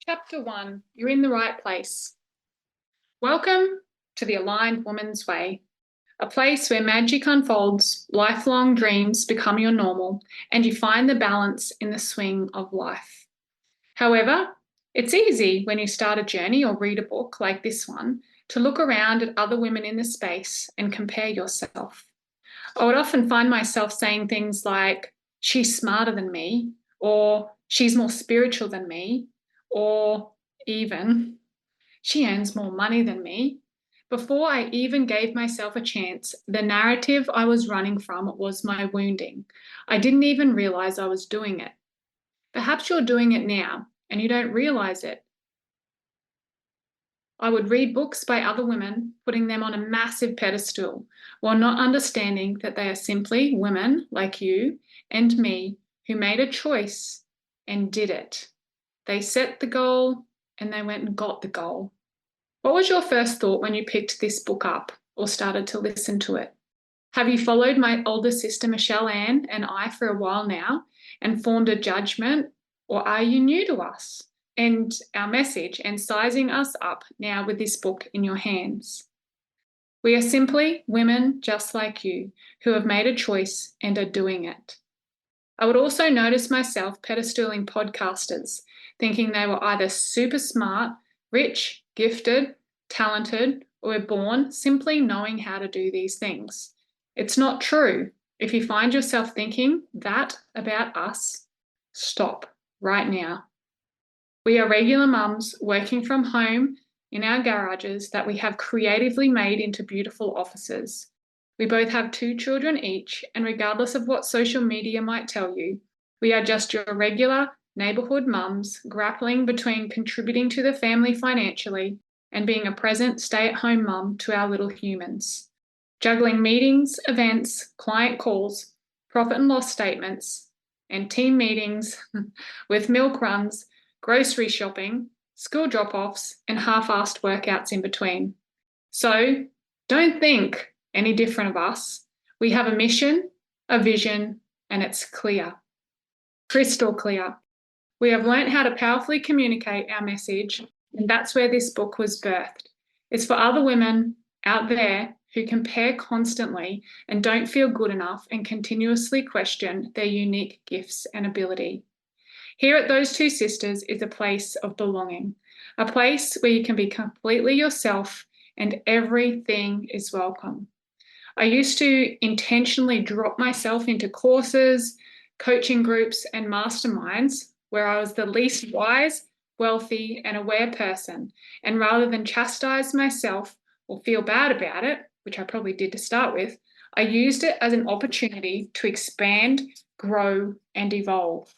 Chapter 1, You're in the Right Place. Welcome to the Aligned Woman's Way, a place where magic unfolds, lifelong dreams become your normal, and you find the balance in the swing of life. However, it's easy when you start a journey or read a book like this one to look around at other women in the space and compare yourself. I would often find myself saying things like, she's smarter than me, or she's more spiritual than me, or even, she earns more money than me. Before I even gave myself a chance, the narrative I was running from was my wounding. I didn't even realize I was doing it. Perhaps you're doing it now and you don't realize it. I would read books by other women, putting them on a massive pedestal, while not understanding that they are simply women like you and me who made a choice and did it. They set the goal and they went and got the goal. What was your first thought when you picked this book up or started to listen to it? Have you followed my older sister Michelle Ann and I for a while now and formed a judgment, or are you new to us and our message and sizing us up now with this book in your hands? We are simply women just like you who have made a choice and are doing it. I would also notice myself pedestaling podcasters, thinking they were either super smart, rich, gifted, talented, or were born simply knowing how to do these things. It's not true. If you find yourself thinking that about us, stop right now. We are regular mums working from home in our garages that we have creatively made into beautiful offices. We both have 2 children each, and regardless of what social media might tell you, we are just your regular neighbourhood mums grappling between contributing to the family financially and being a present stay-at-home mum to our little humans. Juggling meetings, events, client calls, profit and loss statements, and team meetings with milk runs, grocery shopping, school drop-offs, and half-assed workouts in between. So don't think any different of us. We have a mission, a vision, and it's clear. Crystal clear. We have learnt how to powerfully communicate our message, and that's where this book was birthed. It's for other women out there who compare constantly and don't feel good enough and continuously question their unique gifts and ability. Here at Those Two Sisters is a place of belonging, a place where you can be completely yourself and everything is welcome. I used to intentionally drop myself into courses, coaching groups, and masterminds where I was the least wise, wealthy, and aware person. And rather than chastise myself or feel bad about it, which I probably did to start with, I used it as an opportunity to expand, grow, and evolve.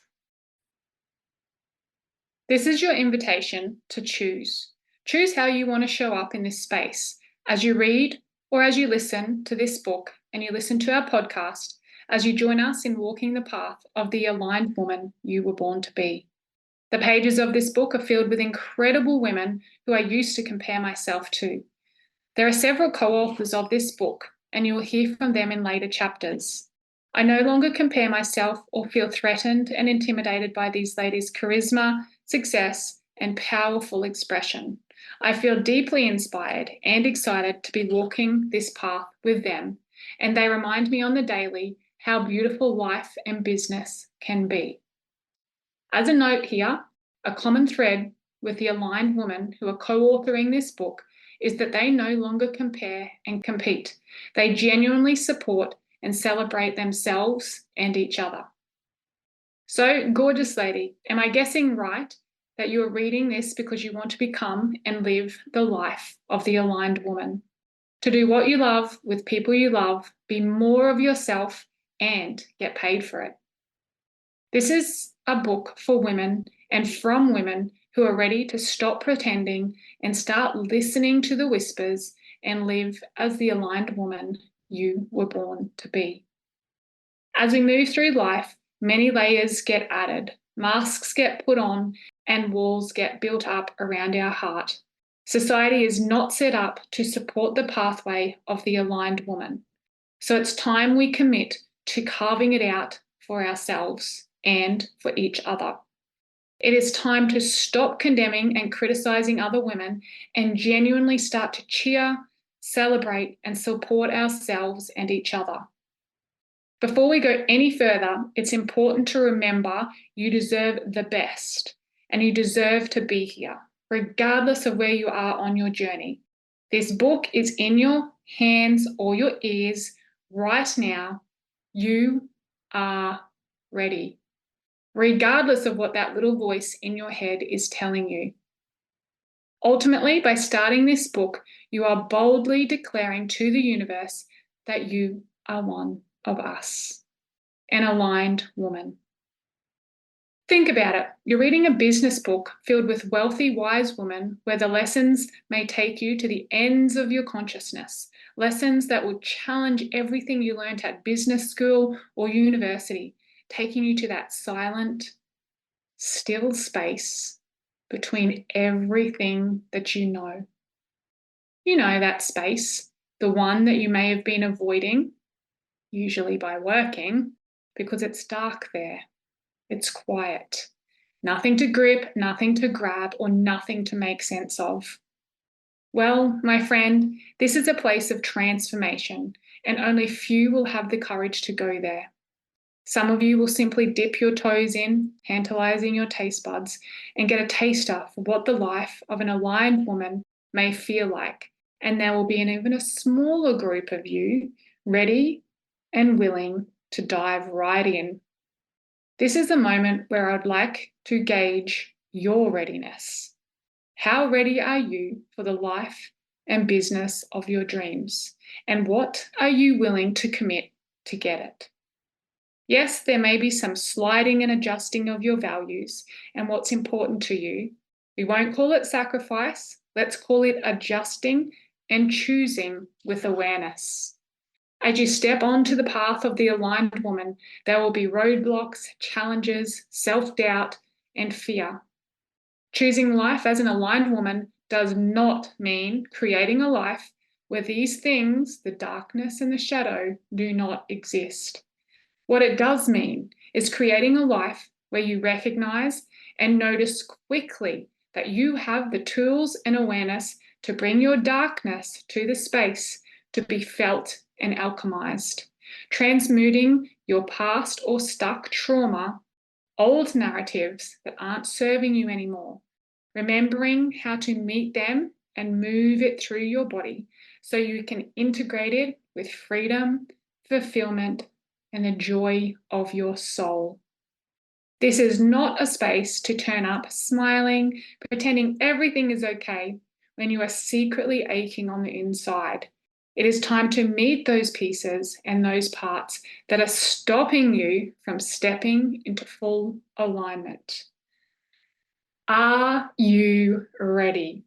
This is your invitation to choose. Choose how you want to show up in this space as you read or as you listen to this book and you listen to our podcast, as you join us in walking the path of the aligned woman you were born to be. The pages of this book are filled with incredible women who I used to compare myself to. There are several co-authors of this book, and you will hear from them in later chapters. I no longer compare myself or feel threatened and intimidated by these ladies' charisma, success, and powerful expression. I feel deeply inspired and excited to be walking this path with them, and they remind me on the daily how beautiful life and business can be. As a note here, a common thread with the aligned women who are co-authoring this book is that they no longer compare and compete. They genuinely support and celebrate themselves and each other. So, gorgeous lady, am I guessing right that you are reading this because you want to become and live the life of the aligned woman? To do what you love with people you love, be more of yourself, and get paid for it. This is a book for women and from women who are ready to stop pretending and start listening to the whispers and live as the aligned woman you were born to be. As we move through life, many layers get added, masks get put on, and walls get built up around our heart. Society is not set up to support the pathway of the aligned woman. So it's time we commit to carving it out for ourselves and for each other. It is time to stop condemning and criticizing other women and genuinely start to cheer, celebrate, and support ourselves and each other. Before we go any further, it's important to remember you deserve the best and you deserve to be here, regardless of where you are on your journey. This book is in your hands or your ears right now. You are ready, regardless of what that little voice in your head is telling you. Ultimately, by starting this book, you are boldly declaring to the universe that you are one of us, an aligned woman. Think about it. You're reading a business book filled with wealthy, wise women where the lessons may take you to the ends of your consciousness, lessons that will challenge everything you learned at business school or university, taking you to that silent, still space between everything that you know. You know that space, the one that you may have been avoiding, usually by working, because it's dark there. It's quiet. Nothing to grip, nothing to grab, or nothing to make sense of. Well, my friend, this is a place of transformation, and only few will have the courage to go there. Some of you will simply dip your toes in, tantalizing your taste buds, and get a taster for what the life of an aligned woman may feel like. And there will be an even a smaller group of you ready and willing to dive right in. This is the moment where I'd like to gauge your readiness. How ready are you for the life and business of your dreams? And what are you willing to commit to get it? Yes, there may be some sliding and adjusting of your values and what's important to you. We won't call it sacrifice. Let's call it adjusting and choosing with awareness. As you step onto the path of the aligned woman, there will be roadblocks, challenges, self-doubt, and fear. Choosing life as an aligned woman does not mean creating a life where these things, the darkness and the shadow, do not exist. What it does mean is creating a life where you recognize and notice quickly that you have the tools and awareness to bring your darkness to the space to be felt and alchemized, transmuting your past or stuck trauma, old narratives that aren't serving you anymore, remembering how to meet them and move it through your body so you can integrate it with freedom, fulfillment, and the joy of your soul. This is not a space to turn up smiling, pretending everything is okay when you are secretly aching on the inside. It is time to meet those pieces and those parts that are stopping you from stepping into full alignment. Are you ready?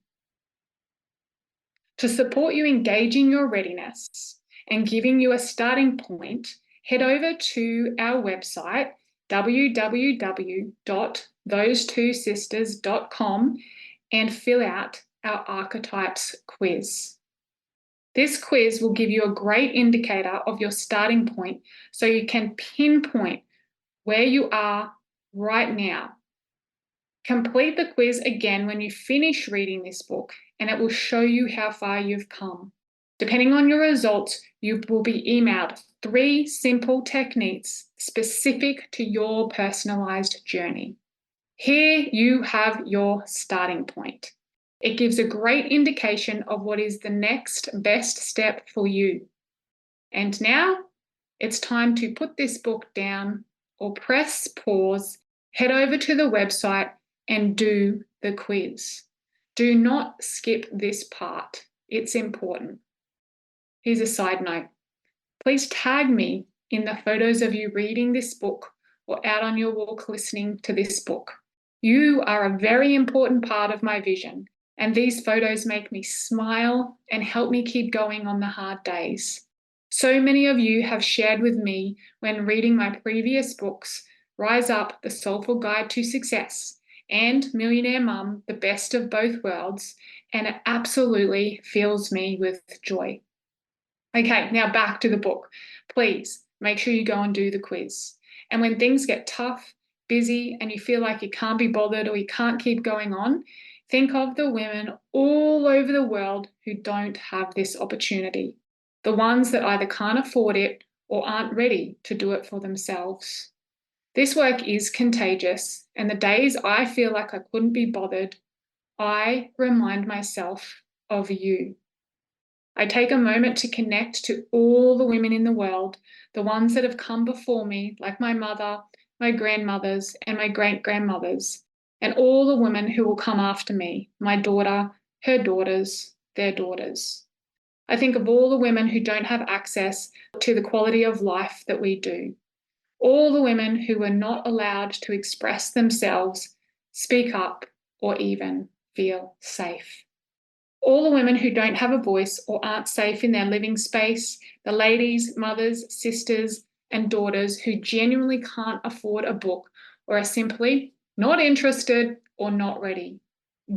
To support you engaging your readiness and giving you a starting point, head over to our website, www.thosetwosisters.com, and fill out our archetypes quiz. This quiz will give you a great indicator of your starting point so you can pinpoint where you are right now. Complete the quiz again when you finish reading this book, and it will show you how far you've come. Depending on your results, you will be emailed 3 simple techniques specific to your personalized journey. Here you have your starting point. It gives a great indication of what is the next best step for you. And now it's time to put this book down or press pause, head over to the website and do the quiz. Do not skip this part. It's important. Here's a side note. Please tag me in the photos of you reading this book or out on your walk listening to this book. You are a very important part of my vision, and these photos make me smile and help me keep going on the hard days. So many of you have shared with me when reading my previous books, Rise Up, The Soulful Guide to Success, and Millionaire Mum, The Best of Both Worlds, and it absolutely fills me with joy. Okay, now back to the book. Please make sure you go and do the quiz. And when things get tough, busy, and you feel like you can't be bothered or you can't keep going on, think of the women all over the world who don't have this opportunity, the ones that either can't afford it or aren't ready to do it for themselves. This work is contagious, and the days I feel like I couldn't be bothered, I remind myself of you. I take a moment to connect to all the women in the world, the ones that have come before me, like my mother, my grandmothers, and my great-grandmothers, and all the women who will come after me, my daughter, her daughters, their daughters. I think of all the women who don't have access to the quality of life that we do. All the women who were not allowed to express themselves, speak up, or even feel safe. All the women who don't have a voice or aren't safe in their living space, the ladies, mothers, sisters, and daughters who genuinely can't afford a book or are simply not interested or not ready.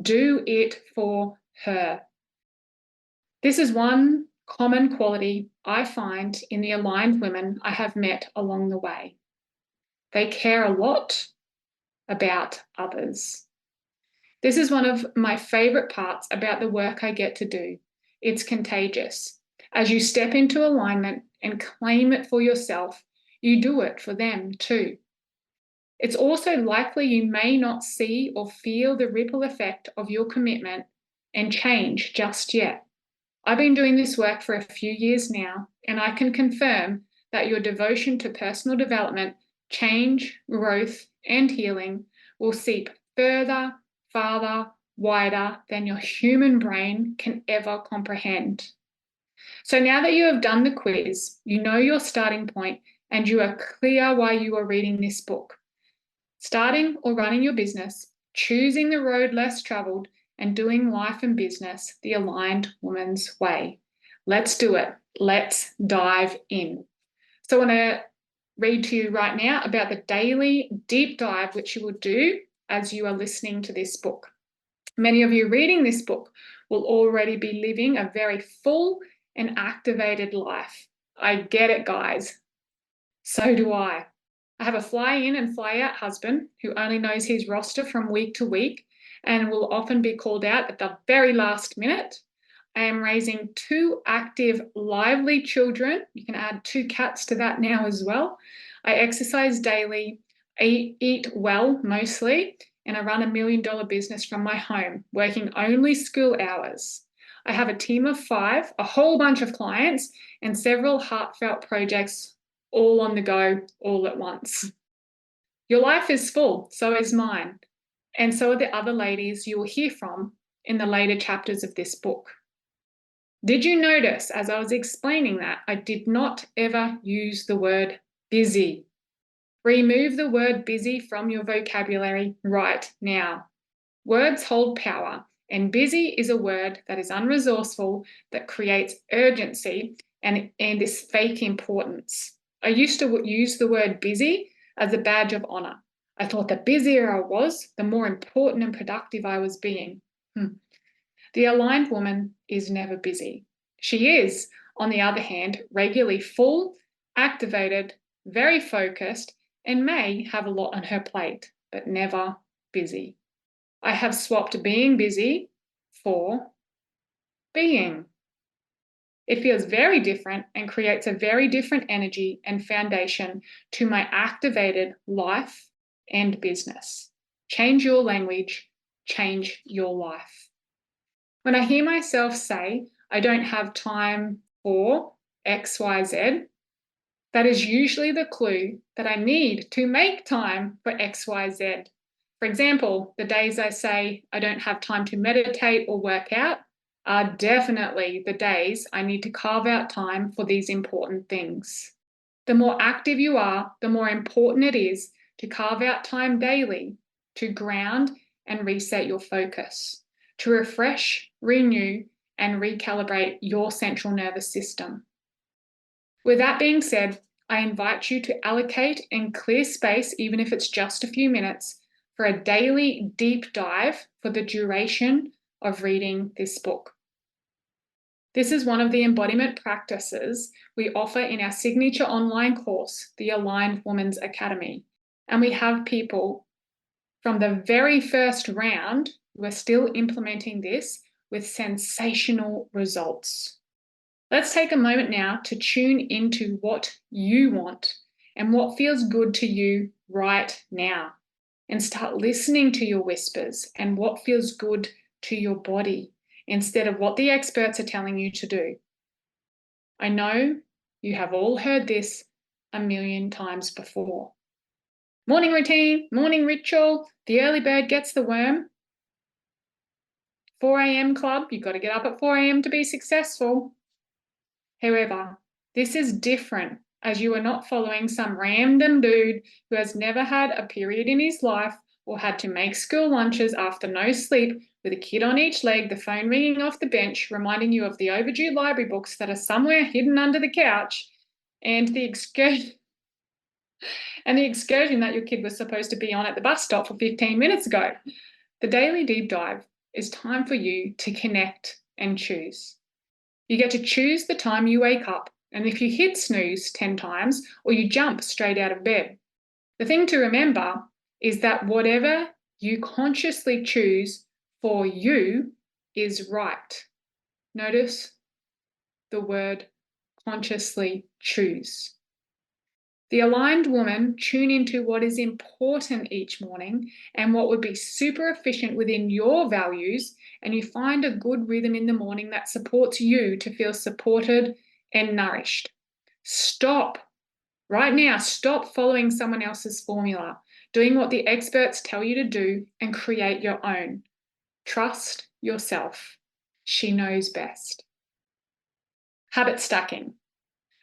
Do it for her. This is one common quality I find in the aligned women I have met along the way. They care a lot about others. This is one of my favorite parts about the work I get to do. It's contagious. As you step into alignment and claim it for yourself, you do it for them too. It's also likely you may not see or feel the ripple effect of your commitment and change just yet. I've been doing this work for a few years now, and I can confirm that your devotion to personal development, change, growth, and healing will seep further, farther, wider than your human brain can ever comprehend. So now that you have done the quiz, you know your starting point and you are clear why you are reading this book. Starting or running your business, choosing the road less traveled, and doing life and business the aligned woman's way. Let's do it. Let's dive in. So I want to read to you right now about the daily deep dive which you will do as you are listening to this book. Many of you reading this book will already be living a very full and activated life. I get it, guys. So do I. I have a fly in and fly out husband who only knows his roster from week to week and will often be called out at the very last minute. I am raising 2 active, lively children. You can add 2 cats to that now as well. I exercise daily, eat well mostly, and I run $1 million business from my home, working only school hours. I have a team of 5, a whole bunch of clients, and several heartfelt projects all on the go, all at once. Your life is full, so is mine. And so are the other ladies you will hear from in the later chapters of this book. Did you notice, as I was explaining that, I did not ever use the word busy? Remove the word busy from your vocabulary right now. Words hold power, and busy is a word that is unresourceful, that creates urgency and is fake importance. I used to use the word busy as a badge of honor. I thought the busier I was, the more important and productive I was being. The aligned woman is never busy. She is, on the other hand, regularly full, activated, very focused, and may have a lot on her plate, but never busy. I have swapped being busy for being. It feels very different and creates a very different energy and foundation to my activated life and business. Change your language, change your life. When I hear myself say, I don't have time for X, Y, Z, that is usually the clue that I need to make time for X, Y, Z. For example, the days I say I don't have time to meditate or work out are definitely the days I need to carve out time for these important things. The more active you are, the more important it is to carve out time daily to ground and reset your focus, to refresh, renew, and recalibrate your central nervous system. With that being said, I invite you to allocate and clear space, even if it's just a few minutes, for a daily deep dive for the duration of reading this book. This is one of the embodiment practices we offer in our signature online course, the Aligned Women's Academy. And we have people from the very first round who are still implementing this with sensational results. Let's take a moment now to tune into what you want and what feels good to you right now, and start listening to your whispers and what feels good to your body instead of what the experts are telling you to do. I know you have all heard this a million times before. Morning routine, morning ritual, the early bird gets the worm. 4 a.m. club, you've got to get up at 4 a.m. to be successful. However, this is different, as you are not following some random dude who has never had a period in his life or had to make school lunches after no sleep with a kid on each leg, the phone ringing off the bench, reminding you of the overdue library books that are somewhere hidden under the couch, and the excursion that your kid was supposed to be on at the bus stop for 15 minutes ago. The daily deep dive is time for you to connect and choose. You get to choose the time you wake up, and if you hit snooze 10 times or you jump straight out of bed. The thing to remember is that whatever you consciously choose for you is right. Notice the word consciously choose. The aligned woman tune into what is important each morning and what would be super efficient within your values, and you find a good rhythm in the morning that supports you to feel supported and nourished. Stop right now. Stop following someone else's formula, doing what the experts tell you to do, and create your own. Trust yourself. She knows best. Habit stacking.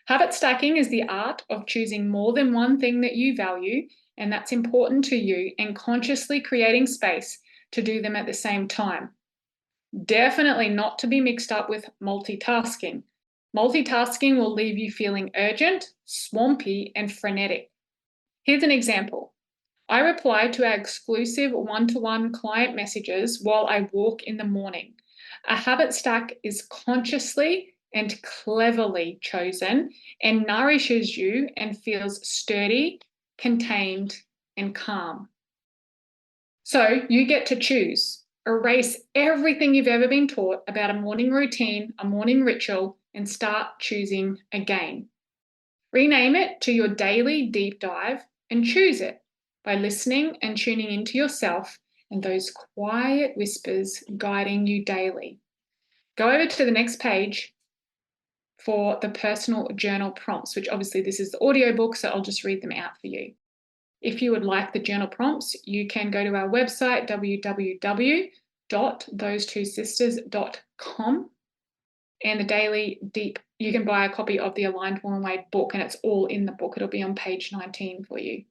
Habit stacking is the art of choosing more than one thing that you value and that's important to you, and consciously creating space to do them at the same time. Definitely not to be mixed up with multitasking. Multitasking will leave you feeling urgent, swampy, and frenetic. Here's an example. I reply to our exclusive one-to-one client messages while I walk in the morning. A habit stack is consciously and cleverly chosen and nourishes you and feels sturdy, contained, and calm. So you get to choose. Erase everything you've ever been taught about a morning routine, a morning ritual, and start choosing again. Rename it to your daily deep dive and choose it by listening and tuning into yourself and those quiet whispers guiding you daily. Go over to the next page for the personal journal prompts, which obviously this is the audiobook, so I'll just read them out for you. If you would like the journal prompts, you can go to our website, www.thosetwosisters.com, and the Daily Deep, you can buy a copy of the Aligned Woman Way book, and it's all in the book. It'll be on page 19 for you.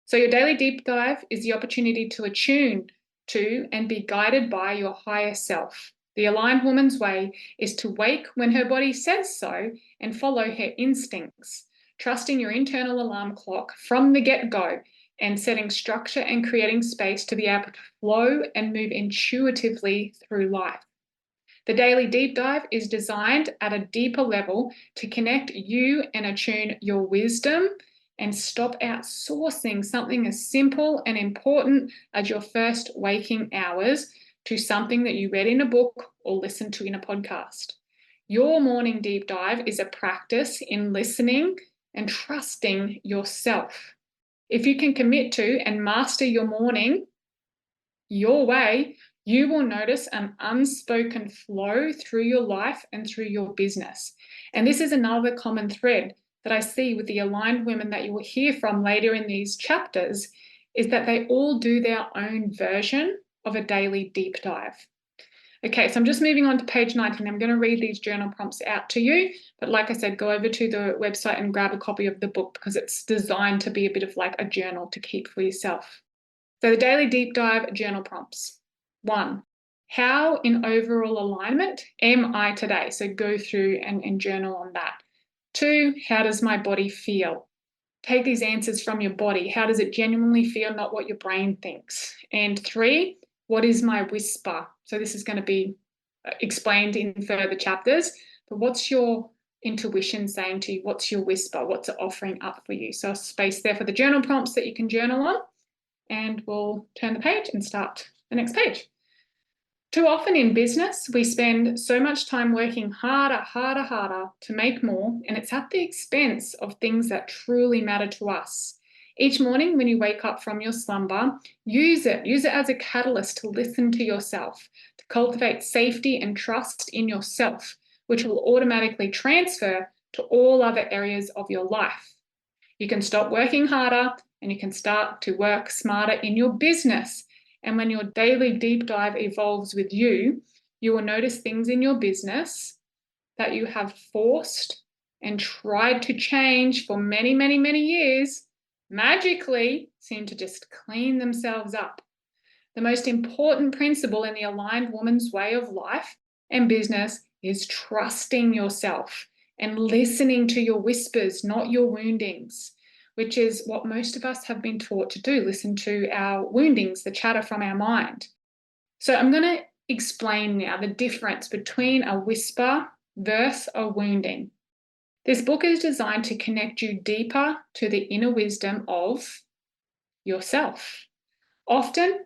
So your daily deep dive is the opportunity to attune to and be guided by your higher self. The aligned woman's way is to wake when her body says so and follow her instincts, trusting your internal alarm clock from the get-go and setting structure and creating space to be able to flow and move intuitively through life. The daily deep dive is designed at a deeper level to connect you and attune your wisdom and stop outsourcing something as simple and important as your first waking hours to something that you read in a book or listened to in a podcast. Your morning deep dive is a practice in listening and trusting yourself. If you can commit to and master your morning your way, you will notice an unspoken flow through your life and through your business. And this is another common thread that I see with the aligned women that you will hear from later in these chapters, is that they all do their own version of a daily deep dive. Okay, so I'm just moving on to page 19. I'm going to read these journal prompts out to you. But like I said, go over to the website and grab a copy of the book because it's designed to be a bit of like a journal to keep for yourself. So the daily deep dive journal prompts. 1, how in overall alignment am I today? So go through and journal on that. 2, how does my body feel? Take these answers from your body. How does it genuinely feel, not what your brain thinks? And 3, what is my whisper? So this is going to be explained in further chapters, but what's your intuition saying to you? What's your whisper? What's it offering up for you? So a space there for the journal prompts that you can journal on, and we'll turn the page and start the next page. Too often in business, we spend so much time working harder to make more, and it's at the expense of things that truly matter to us. Each morning when you wake up from your slumber, use it as a catalyst to listen to yourself, to cultivate safety and trust in yourself, which will automatically transfer to all other areas of your life. You can stop working harder and you can start to work smarter in your business. And when your daily deep dive evolves with you, you will notice things in your business that you have forced and tried to change for many, many, many years magically seem to just clean themselves up. The most important principle in the aligned woman's way of life and business is trusting yourself and listening to your whispers, not your woundings, which is what most of us have been taught to do, listen to our woundings, the chatter from our mind. So I'm going to explain now the difference between a whisper versus a wounding. This book is designed to connect you deeper to the inner wisdom of yourself. Often,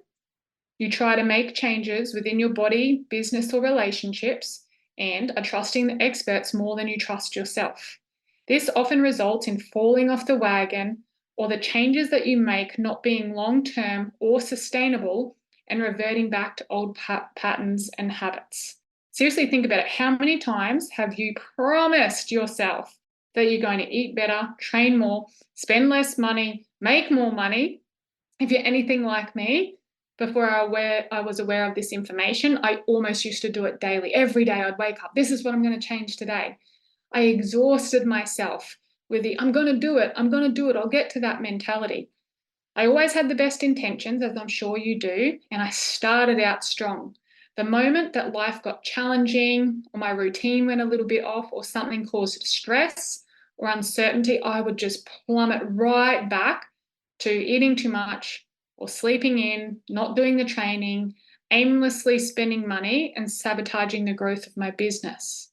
you try to make changes within your body, business, or relationships and are trusting the experts more than you trust yourself. This often results in falling off the wagon or the changes that you make not being long-term or sustainable and reverting back to old patterns and habits. Seriously, think about it. How many times have you promised yourself that you're going to eat better, train more, spend less money, make more money? If you're anything like me, before I was aware of this information, I almost used to do it daily. Every day I'd wake up, this is what I'm going to change today. I exhausted myself with the, I'm going to do it, I'll get to that mentality. I always had the best intentions, as I'm sure you do, and I started out strong. The moment that life got challenging or my routine went a little bit off or something caused stress or uncertainty, I would just plummet right back to eating too much or sleeping in, not doing the training, aimlessly spending money and sabotaging the growth of my business.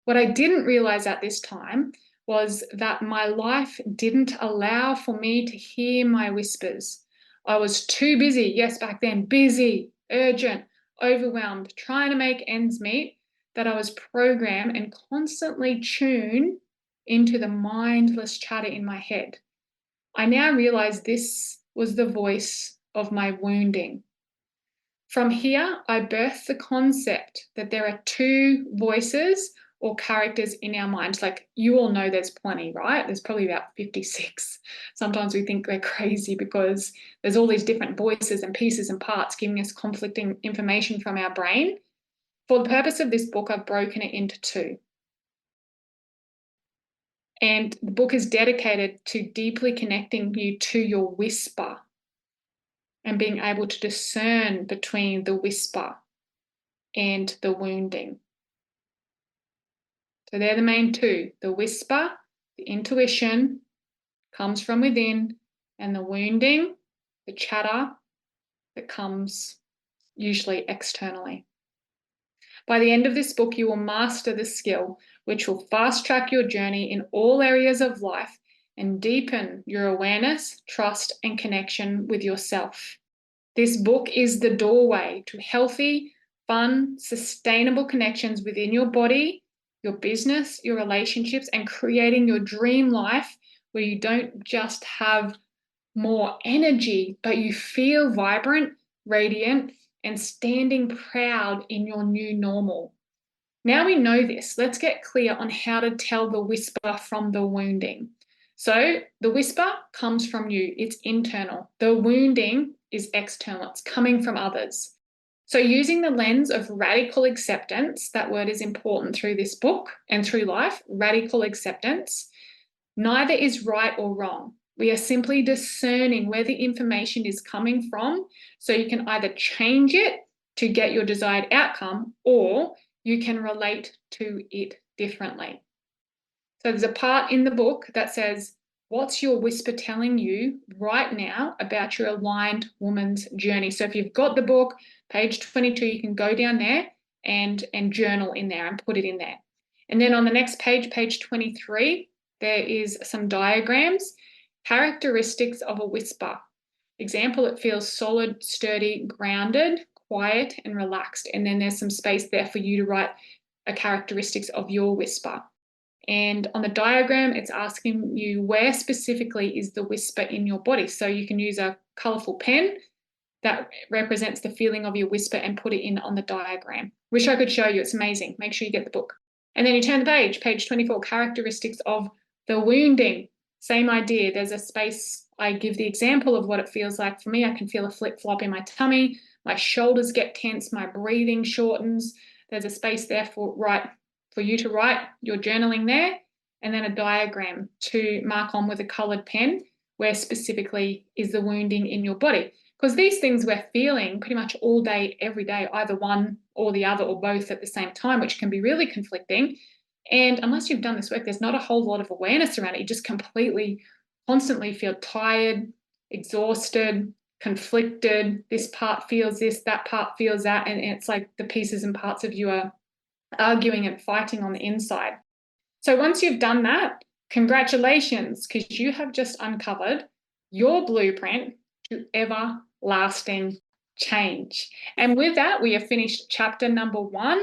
What I didn't realize at this time was that my life didn't allow for me to hear my whispers. I was too busy, yes, back then, busy, urgent, overwhelmed, trying to make ends meet, that I was programmed and constantly tuned into the mindless chatter in my head. I now realize this was the voice of my wounding. From here, I birthed the concept that there are two voices or characters in our minds. Like, you all know there's plenty, right? There's probably about 56. Sometimes we think we're crazy because there's all these different voices and pieces and parts giving us conflicting information from our brain. For the purpose of this book, I've broken it into two. And the book is dedicated to deeply connecting you to your whisper and being able to discern between the whisper and the wounding. So they're the main two. The whisper, the intuition, comes from within, and the wounding, the chatter, that comes usually externally. By the end of this book, you will master the skill, which will fast-track your journey in all areas of life and deepen your awareness, trust, and connection with yourself. This book is the doorway to healthy, fun, sustainable connections within your body, your business, your relationships, and creating your dream life where you don't just have more energy, but you feel vibrant, radiant, and standing proud in your new normal. Now we know this, let's get clear on how to tell the whisper from the wounding. So the whisper comes from you, it's internal. The wounding is external, it's coming from others. So using the lens of radical acceptance, that word is important through this book and through life, radical acceptance, neither is right or wrong. We are simply discerning where the information is coming from, so you can either change it to get your desired outcome, or you can relate to it differently. So there's a part in the book that says, what's your whisper telling you right now about your aligned woman's journey? So if you've got the book, page 22, you can go down there and journal in there and put it in there. And then on the next page, page 23, there is some diagrams, characteristics of a whisper. Example, it feels solid, sturdy, grounded, quiet, and relaxed. And then there's some space there for you to write a characteristics of your whisper. And on the diagram, it's asking you where specifically is the whisper in your body. So you can use a colourful pen that represents the feeling of your whisper and put it in on the diagram. Wish I could show you, it's amazing. Make sure you get the book. And then you turn the page, page 24, characteristics of the wounding. Same idea, there's a space, I give the example of what it feels like. For me, I can feel a flip-flop in my tummy, my shoulders get tense, my breathing shortens. There's a space there for you to write your journaling there, and then a diagram to mark on with a coloured pen where specifically is the wounding in your body. Because these things we're feeling pretty much all day, every day, either one or the other or both at the same time, which can be really conflicting. And unless you've done this work, there's not a whole lot of awareness around it. You just constantly feel tired, exhausted, conflicted. This part feels this, that part feels that. And it's like the pieces and parts of you are arguing and fighting on the inside. So once you've done that, congratulations, because you have just uncovered your blueprint to everlasting change. And with that, we have finished chapter number 1.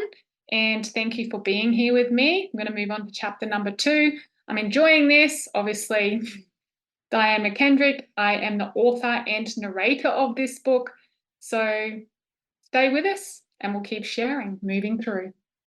And thank you for being here with me. I'm going to move on to chapter number 2. I'm enjoying this. Obviously, Diane McKendrick, I am the author and narrator of this book. So stay with us and we'll keep sharing, moving through.